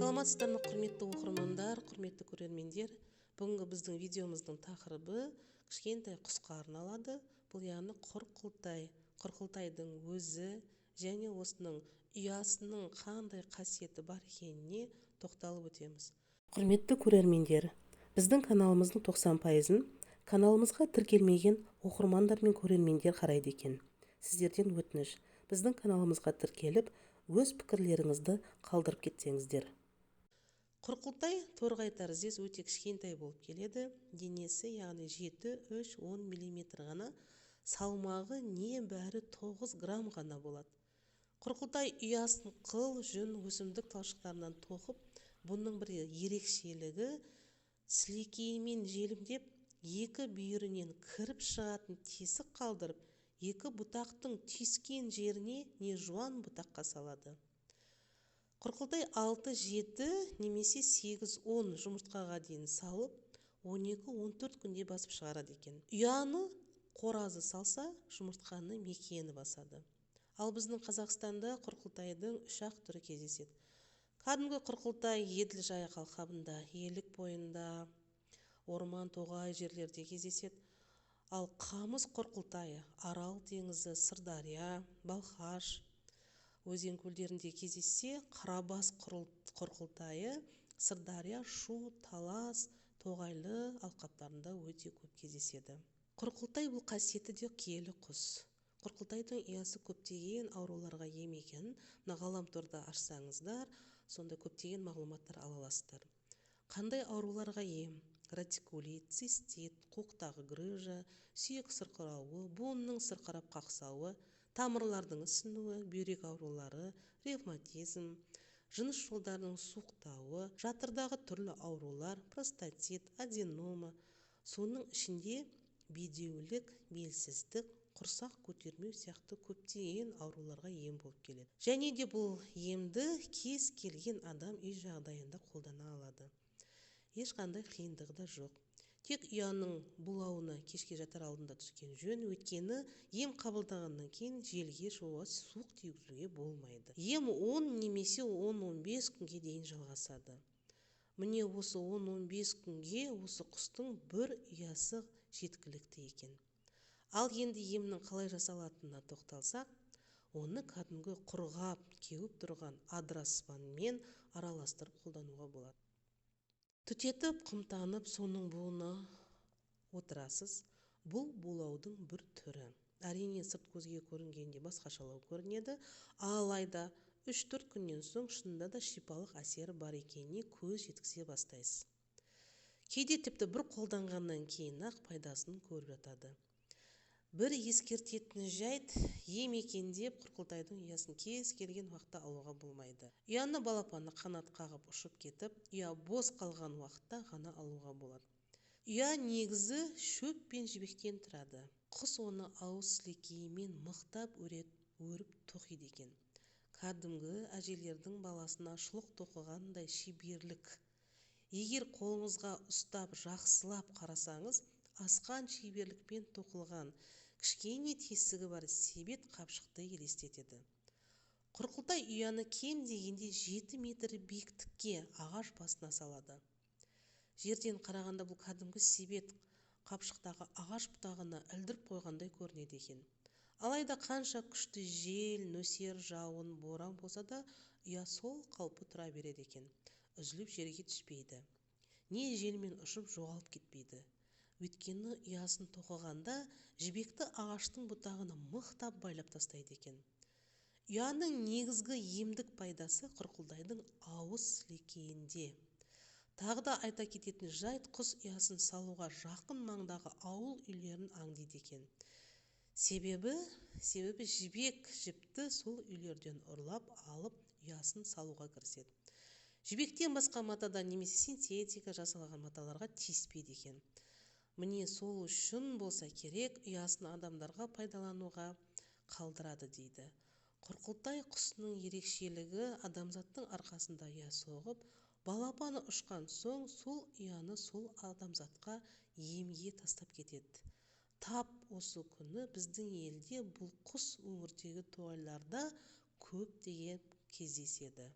Саламатсыздар ма, құрметті оқырмандар, құрметті көрермендер. Бүгінгі біздің видеомыздың тақырыбы кішкентай құсқа арналады. Бұл яғни құрқылтай. Құрқылтайдың өзі және осының ұясының қандай қасиеті бар екеніне тоқталып өтеміз. Құрметті көрермендер, біздің каналымыздың 90%-ын каналымызға тіркелмеген оқырмандар мен көрермендер қарайды екен. Сіздерден өтініш, біздің каналымызға тіркеліп, өз пікірлеріңізді қалдырып кетсеңіздер. Құрқылтай торғай тәріздес өте кішкентай болып келеді. Денесі яғни 7-3-10 мм ғана, салмағы небәрі 9 грамм ғана болады. Құрқылтай ұясын қыл, жүн, өсімдік талшықтарынан тоқып, бұның бір ерекшелігі сілекеймен желімдеп, екі бүйірінен кіріп шығатын тесік қалдырып, екі бұтақтың түйіскен жеріне не жуан бұтаққа салады. Құрқылтай 6-7 немесе 8-10 жұмыртқаға дейін салып, 12-14 күнде басып шығарады екен. Ұяны қоразы салса, жұмыртқаны мекені басады. Ал біздің Қазақстанда құрқылтайдың 3-ақ түрі кездеседі. Кәдімгі құрқылтай Еділ жайық алқабында, Елік бойында, орман тоғай жерлерде кездеседі. Ал қамыс құрқылтайы Арал теңізі, Сырдария, Балқаш өзен көлдерінде кездессе, Қарабас құрқылтайы Сырдария, Шу, Талас, Тоғайлы алқаптарында өте көп кездеседі. Құрқылтай бұл қасиеті де киелі құс. Құрқылтайдың ұясы көптеген ауруларға ем екенін ғаламторда ашсаңыздар, сонда көптеген мағлұматтар ала аласыздар. Қандай ауруларға ем? Радикулит, цистит, қуықтағы грыжа, сүйек сырқырауы, буынның сырқырап қақсауы, тамырлардың ісінуі, бүйрек аурулары, ревматизм, жыныс жолдарының суықтауы, жатырдағы түрлі аурулар, простатит, аденома, соның ішінде бедеулік, белсіздік, құрсақ көтермеу сияқты көптеген ауруларға ем болып келеді. Және де бұл емді кез келген адам үй жағдайында қолдана алады. Ешқандай қиындығы да жоқ. Тек ұяның булауына кешке жатар алдында түскен жөн, өйткені ем қабылдағаннан кейін желге шығуға, суық тигізуге болмайды. Ем 10 немесе 10-15 күнге дейін жалғасады. Міне осы 10-15 күнге осы құстың бір ұясы жеткілікті екен. Ал енді емнің қалай жасалатынына тоқталсақ, оны кәдімгі құрғап кеуіп тұрған адыраспанмен араластырып қолдануға болады. Түтетіп, қымтанып, соның буына отырасыз. Бұл булаудың бір түрі. Әрине сырт көзге көрінгенде басқашалау көрінеді, алайда 3-4 күннен соң шынында да шипалық әсері бар екеніне көз жеткізе бастайсыз. Кейде тіпті бір қолданғаннан кейін-ақ пайдасын көріп жатады. Бір ескертетін жайт, ем екен деп құрқылтайдың ұясын кез келген уақытта алуға болмайды. Ұяны балапаны қанат қағып ұшып кетіп, ұя бос қалған уақытта ғана алуға болады. Ұя негізі шөп пен жібектен тұрады. Құс оны ауыз сілекейімен мықтап өріп тоқиды екен. Кәдімгі әжелердің баласына шұлық тоқығандай шеберлік. Егер қолыңызға ұстап жақсылап қарасаңыз, асқан шеберлікпен тоқылған кішкене тесігі бар себет қапшықты елестетеді. Құрқылтай ұяны кем дегенде 7 метр биіктікке ағаш басына салады. Жерден қарағанда бұл кәдімгі себет қапшықтағы ағаш бұтағына ілдіріп қойғандай көрінеді екен. Алайда қанша күшті жел, нөсер, жауын, боран болса да, ұя сол қалпы тұра береді екен. Үзіліп жерге түспейді. Не желмен ұшып жоғалып кетпейді. Өйткені ұясын тоқығанда жібекті ағаштың бұтағына мықтап байлап тастайды екен. Ұяның негізгі емдік пайдасы құрқылтайдың ауыз сілекейінде. Тағы да айта кететін жайт, құс ұясын салуға жақын маңдағы ауыл үйлерін аңдиды екен. Себебі жібек жіпті сол үйлерден ұрлап алып ұясын салуға кіріседі. Жібектен басқа матада немесе синтетика жасалған маталарға тиіспейді екен. Міне сол үшін болса керек, ұясын адамдарға пайдалануға қалдырады дейді. Құрқылтай құсының ерекшелігі адамзаттың арқасында ұя соғып, балапаны ұшқан соң сол ұяны сол адамзатқа емге тастап кетеді. Тап осы күні біздің елде бұл құс өңірдегі тойларда көптеген кездеседі.